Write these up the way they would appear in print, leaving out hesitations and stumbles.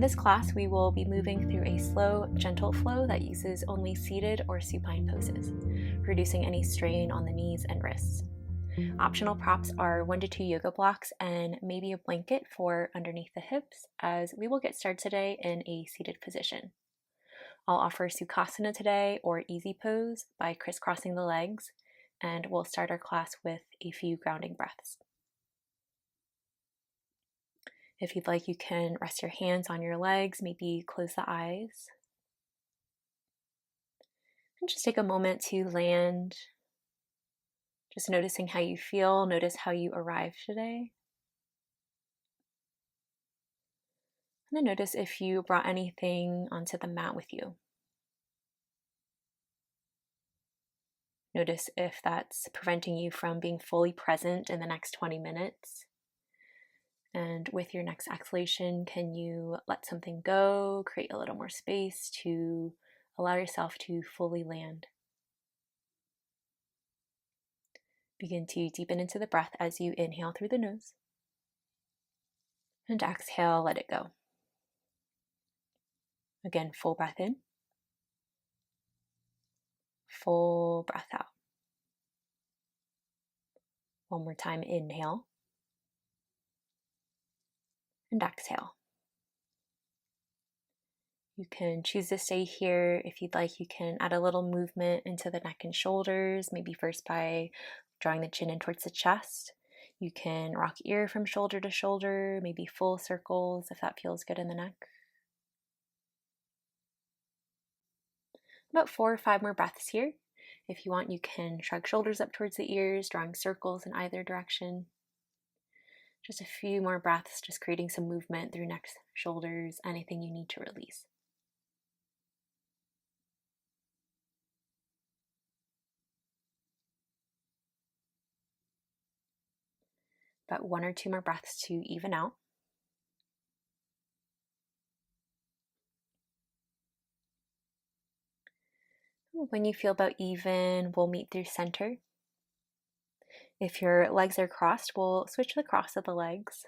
In this class, we will be moving through a slow, gentle flow that uses only seated or supine poses, reducing any strain on the knees and wrists. Optional props are 1 to 2 yoga blocks and maybe a blanket for underneath the hips, as we will get started today in a seated position. I'll offer Sukhasana today, or easy pose, by crisscrossing the legs, and we'll start our class with a few grounding breaths. If you'd like, you can rest your hands on your legs, maybe close the eyes. And just take a moment to land, just noticing how you feel. Notice how you arrived today. And then notice if you brought anything onto the mat with you. Notice if that's preventing you from being fully present in the next 20 minutes. And with your next exhalation, can you let something go, create a little more space to allow yourself to fully land? Begin to deepen into the breath as you inhale through the nose. And exhale, let it go. Again, full breath in. Full breath out. One more time, inhale. And exhale. You can choose to stay here. If you'd like, you can add a little movement into the neck and shoulders, maybe first by drawing the chin in towards the chest. You can rock ear from shoulder to shoulder, maybe full circles if that feels good in the neck. About 4 or 5 more breaths here. If you want, you can shrug shoulders up towards the ears, drawing circles in either direction. Just a few more breaths, just creating some movement through neck, shoulders, anything you need to release. About 1 or 2 more breaths to even out. When you feel about even, we'll meet through center. If your legs are crossed, we'll switch the cross of the legs.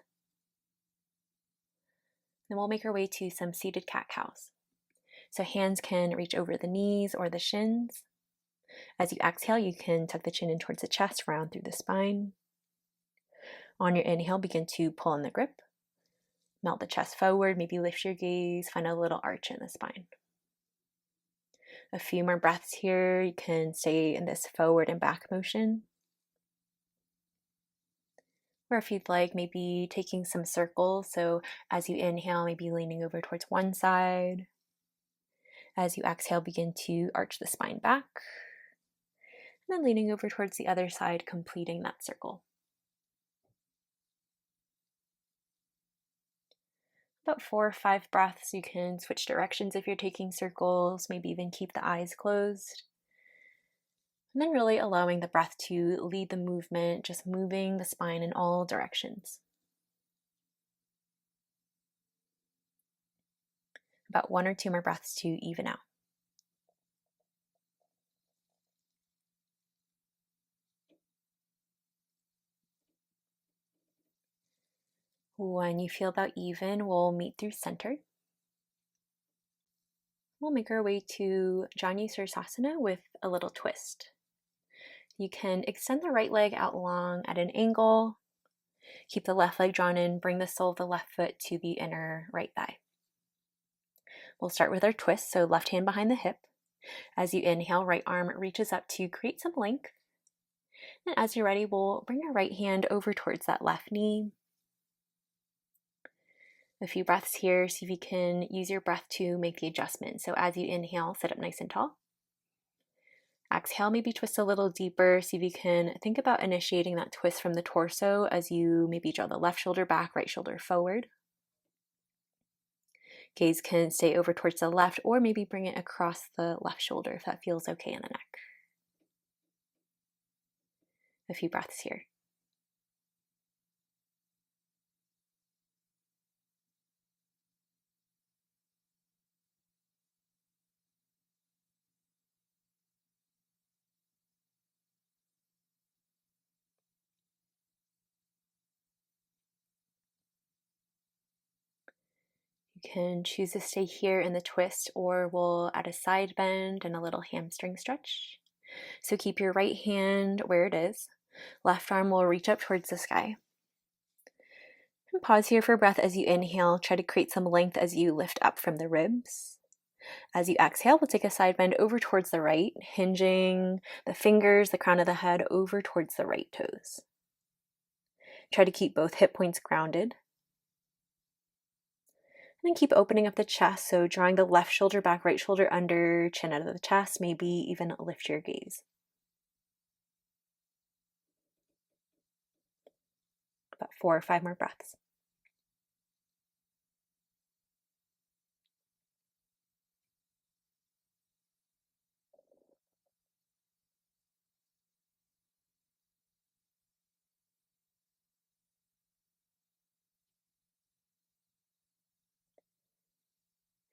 Then we'll make our way to some seated cat-cows. So hands can reach over the knees or the shins. As you exhale, you can tuck the chin in towards the chest, round through the spine. On your inhale, begin to pull in the grip. Melt the chest forward, maybe lift your gaze, find a little arch in the spine. A few more breaths here. You can stay in this forward and back motion. Or if you'd like, maybe taking some circles. So as you inhale, maybe leaning over towards one side. As you exhale, begin to arch the spine back. And then leaning over towards the other side, completing that circle. About 4 or 5 breaths. You can switch directions if you're taking circles, maybe even keep the eyes closed. And then really allowing the breath to lead the movement, just moving the spine in all directions. About 1 or 2 more breaths to even out. When you feel about even, we'll meet through center. We'll make our way to Janu-Sirsasana with a little twist. You can extend the right leg out long at an angle. Keep the left leg drawn in, bring the sole of the left foot to the inner right thigh. We'll start with our twist, so left hand behind the hip. As you inhale, right arm reaches up to create some length. And as you're ready, we'll bring our right hand over towards that left knee. A few breaths here. See if you can use your breath to make the adjustment. So as you inhale, sit up nice and tall. Exhale, maybe twist a little deeper. See if you can think about initiating that twist from the torso as you maybe draw the left shoulder back, right shoulder forward. Gaze can stay over towards the left, or maybe bring it across the left shoulder if that feels okay in the neck. A few breaths here. You You can choose to stay here in the twist, or we'll add a side bend and a little hamstring stretch. So keep your right hand where it is. Left arm will reach up towards the sky. And pause here for breath as you inhale. Try to create some length as you lift up from the ribs. As you exhale, we'll take a side bend over towards the right, hinging the fingers, the crown of the head over towards the right toes. Try to keep both hip points grounded. And then keep opening up the chest, so drawing the left shoulder back, right shoulder under, chin out of the chest, maybe even lift your gaze. About 4 or 5 more breaths.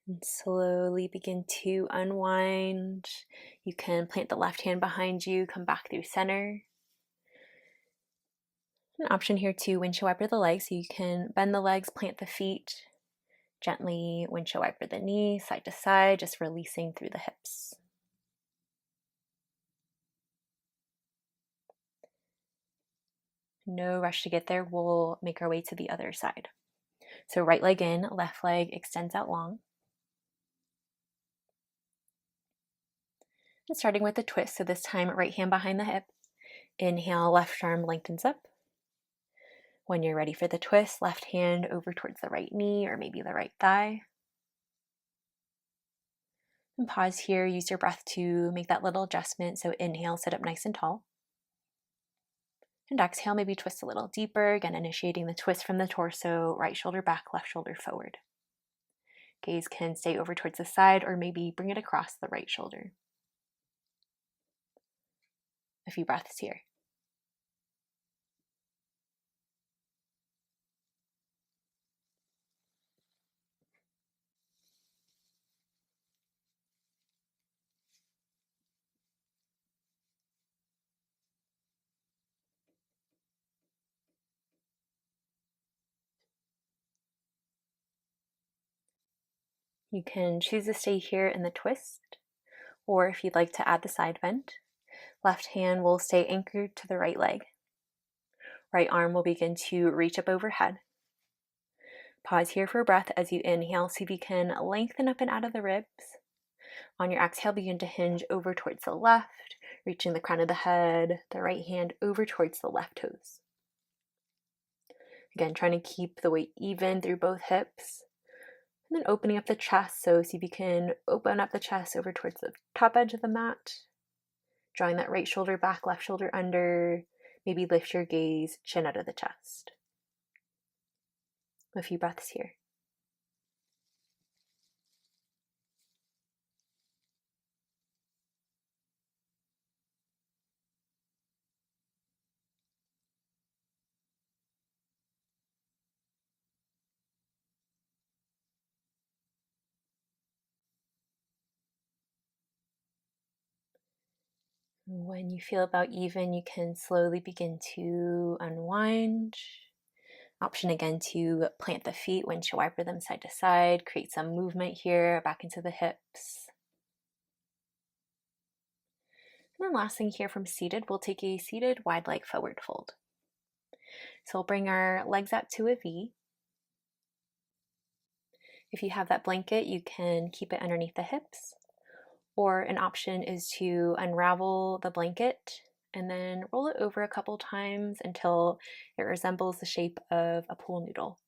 And slowly begin to unwind. You can plant the left hand behind you, come back through center. An option here to windshield wiper the legs, so you can bend the legs, plant the feet, gently windshield wiper the knees, side to side, just releasing through the hips. No rush to get there. We'll make our way to the other side. So right leg in, left leg extends out long. And starting with the twist, so this time right hand behind the hip. Inhale, left arm lengthens up. When you're ready for the twist, left hand over towards the right knee or maybe the right thigh. And pause here, use your breath to make that little adjustment. So inhale, sit up nice and tall. And exhale, maybe twist a little deeper, again initiating the twist from the torso, right shoulder back, left shoulder forward. Gaze can stay over towards the side or maybe bring it across the right shoulder. A few breaths here. You can choose to stay here in the twist, or if you'd like to add the side bend, left hand will stay anchored to the right leg. Right arm will begin to reach up overhead. Pause here for a breath as you inhale. See if you can lengthen up and out of the ribs. On your exhale, begin to hinge over towards the left, reaching the crown of the head, the right hand over towards the left toes. Again, trying to keep the weight even through both hips. And then opening up the chest, so see if you can open up the chest over towards the top edge of the mat. Drawing that right shoulder back, left shoulder under. Maybe lift your gaze, chin out of the chest. A few breaths here. When you feel about even, you can slowly begin to unwind. Option again to plant the feet, windshield wiper them side to side, create some movement here, back into the hips. And then last thing here from seated, we'll take a seated wide leg forward fold. So we'll bring our legs out to a V. If you have that blanket, you can keep it underneath the hips. Or an option is to unravel the blanket and then roll it over a couple times until it resembles the shape of a pool noodle.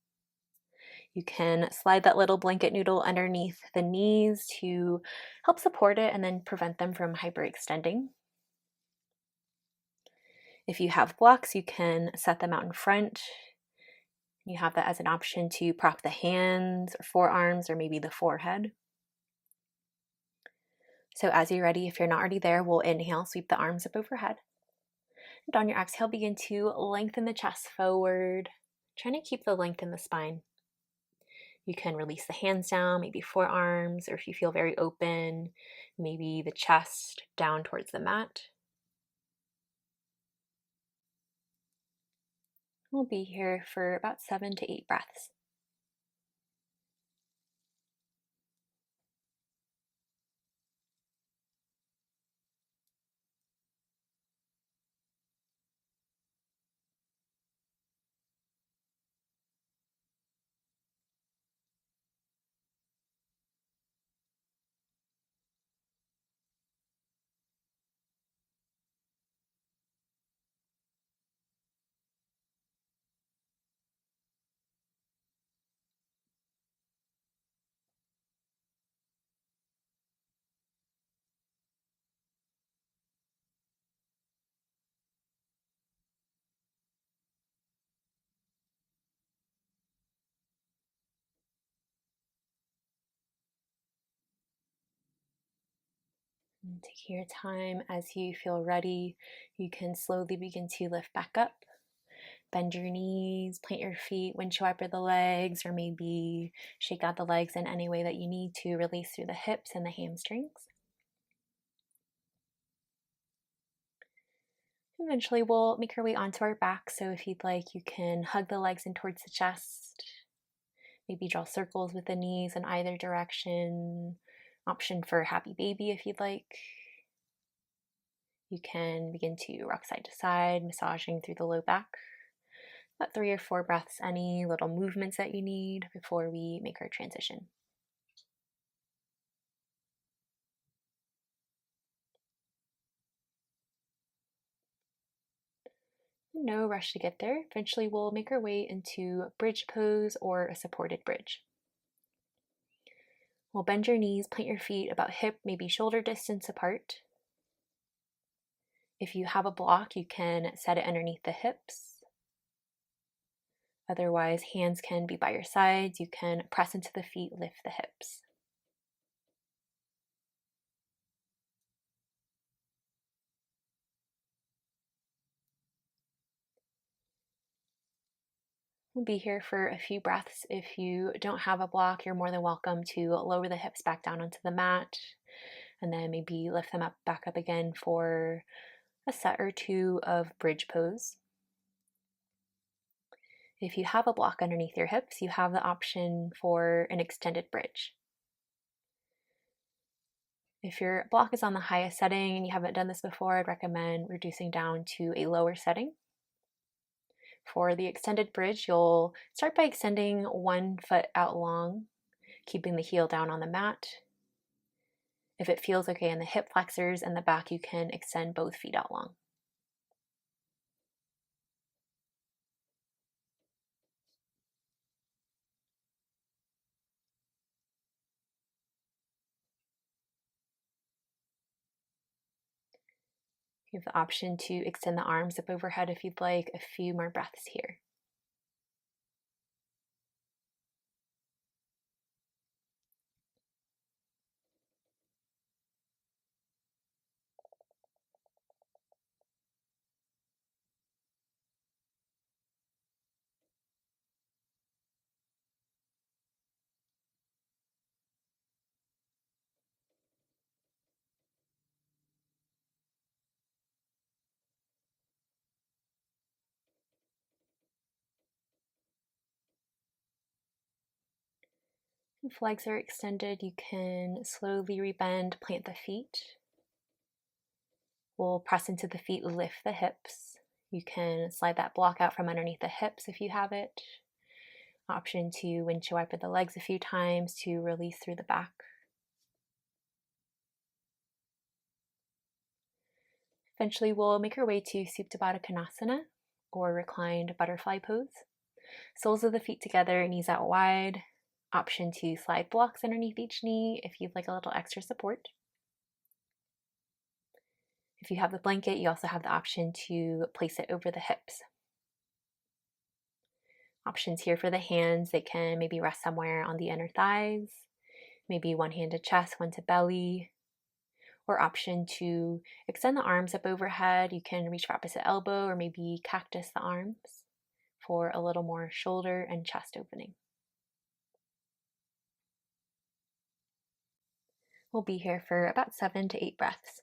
You can slide that little blanket noodle underneath the knees to help support it and then prevent them from hyperextending. If you have blocks, you can set them out in front. You have that as an option to prop the hands or forearms or maybe the forehead. So as you're ready, if you're not already there, we'll inhale, sweep the arms up overhead. And on your exhale, begin to lengthen the chest forward, trying to keep the length in the spine. You can release the hands down, maybe forearms, or if you feel very open, maybe the chest down towards the mat. We'll be here for about 7 to 8 breaths. Take your time. As you feel ready, you can slowly begin to lift back up. Bend your knees, plant your feet, windshield wiper the legs, or maybe shake out the legs in any way that you need to release through the hips and the hamstrings. Eventually, we'll make our way onto our back. So, if you'd like, you can hug the legs in towards the chest. Maybe draw circles with the knees in either direction. Option for happy baby if you'd like. You can begin to rock side to side, massaging through the low back. About 3 or 4 breaths, any little movements that you need before we make our transition. No rush to get there. Eventually, we'll make our way into bridge pose or a supported bridge. We'll bend your knees, plant your feet about hip, maybe shoulder distance apart. If you have a block, you can set it underneath the hips. Otherwise, hands can be by your sides. You can press into the feet, lift the hips. We'll be here for a few breaths. If you don't have a block, you're more than welcome to lower the hips back down onto the mat and then maybe lift them up back up again for a set or two of bridge pose. If you have a block underneath your hips, you have the option for an extended bridge. If your block is on the highest setting and you haven't done this before, I'd recommend reducing down to a lower setting. For the extended bridge, you'll start by extending one foot out long, keeping the heel down on the mat. If it feels okay in the hip flexors and the back, you can extend both feet out long. You have the option to extend the arms up overhead if you'd like. A few more breaths here. If legs are extended, you can slowly rebend, plant the feet. We'll press into the feet, lift the hips. You can slide that block out from underneath the hips if you have it. Option to windshield wiper the legs a few times to release through the back. Eventually, we'll make our way to Supta Baddha Konasana, or reclined butterfly pose. Soles of the feet together, knees out wide. Option to slide blocks underneath each knee if you'd like a little extra support. If you have the blanket, you also have the option to place it over the hips. Options here for the hands, they can maybe rest somewhere on the inner thighs, maybe one hand to chest, one to belly, or option to extend the arms up overhead. You can reach for opposite elbow or maybe cactus the arms for a little more shoulder and chest opening. We'll be here for about 7 to 8 breaths.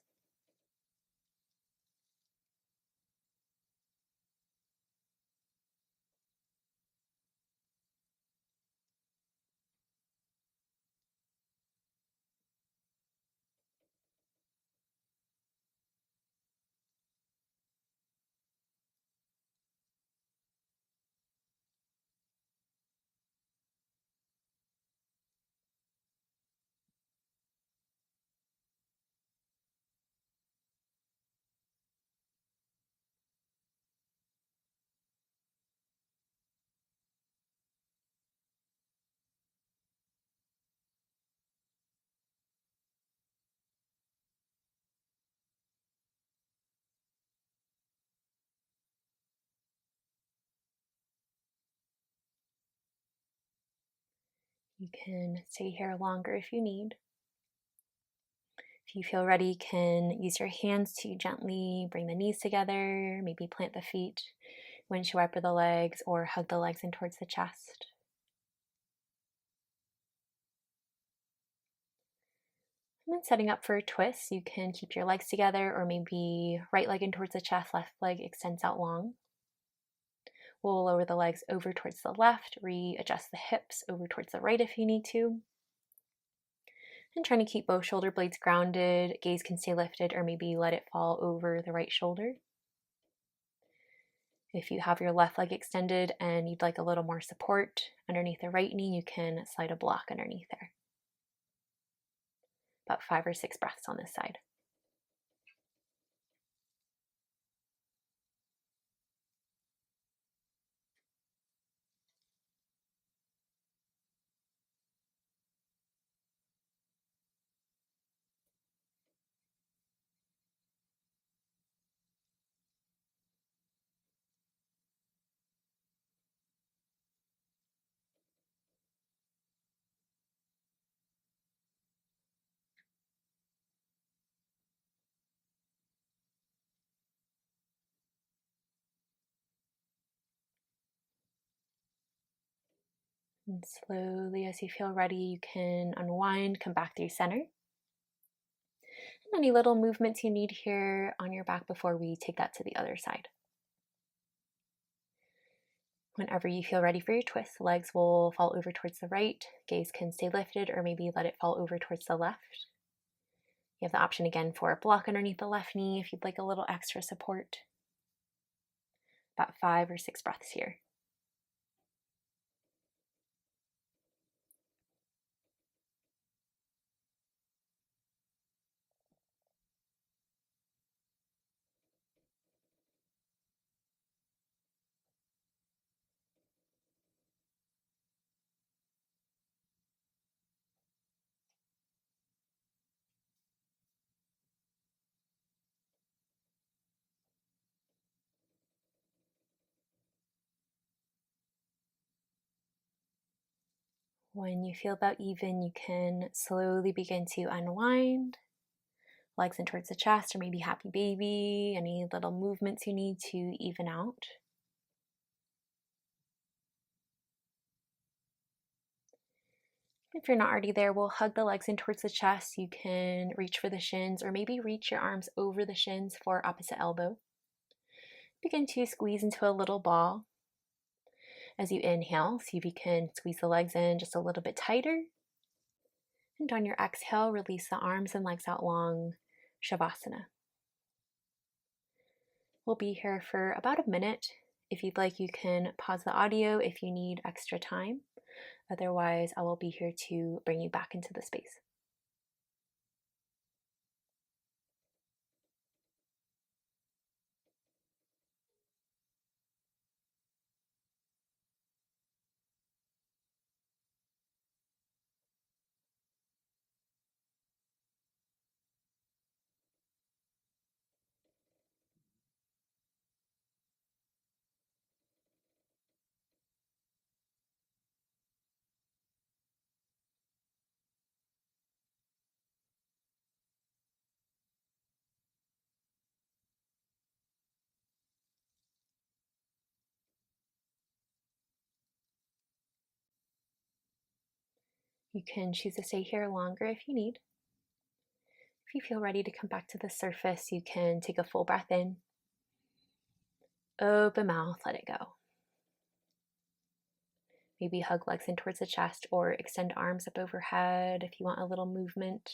You can stay here longer if you need. If you feel ready, you can use your hands to gently bring the knees together, maybe plant the feet, windshield wiper the legs, or hug the legs in towards the chest. And then setting up for a twist, you can keep your legs together, or maybe right leg in towards the chest, left leg extends out long. We'll lower the legs over towards the left, readjust the hips over towards the right if you need to. And trying to keep both shoulder blades grounded, gaze can stay lifted, or maybe let it fall over the right shoulder. If you have your left leg extended and you'd like a little more support underneath the right knee, you can slide a block underneath there. About 5 or 6 breaths on this side. And slowly, as you feel ready, you can unwind, come back through center. And any little movements you need here on your back before we take that to the other side. Whenever you feel ready for your twist, the legs will fall over towards the right, gaze can stay lifted, or maybe let it fall over towards the left. You have the option again for a block underneath the left knee if you'd like a little extra support. About 5 or 6 breaths here. When you feel about even, you can slowly begin to unwind. Legs in towards the chest, or maybe happy baby, any little movements you need to even out. If you're not already there, we'll hug the legs in towards the chest. You can reach for the shins, or maybe reach your arms over the shins for opposite elbow. Begin to squeeze into a little ball. As you inhale, see if you can squeeze the legs in just a little bit tighter. And on your exhale, release the arms and legs out long, Shavasana. We'll be here for about a minute. If you'd like, you can pause the audio if you need extra time. Otherwise, I will be here to bring you back into the space. You can choose to stay here longer if you need. If you feel ready to come back to the surface, you can take a full breath in. Open mouth, let it go. Maybe hug legs in towards the chest or extend arms up overhead if you want a little movement.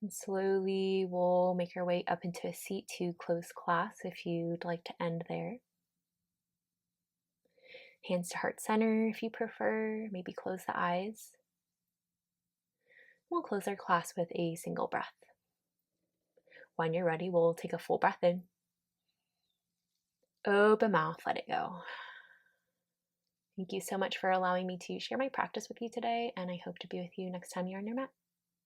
And slowly we'll make our way up into a seat to close class if you'd like to end there. Hands to heart center if you prefer, maybe close the eyes. We'll close our class with a single breath. When you're ready, we'll take a full breath in. Open mouth, let it go. Thank you so much for allowing me to share my practice with you today, and I hope to be with you next time you're on your mat.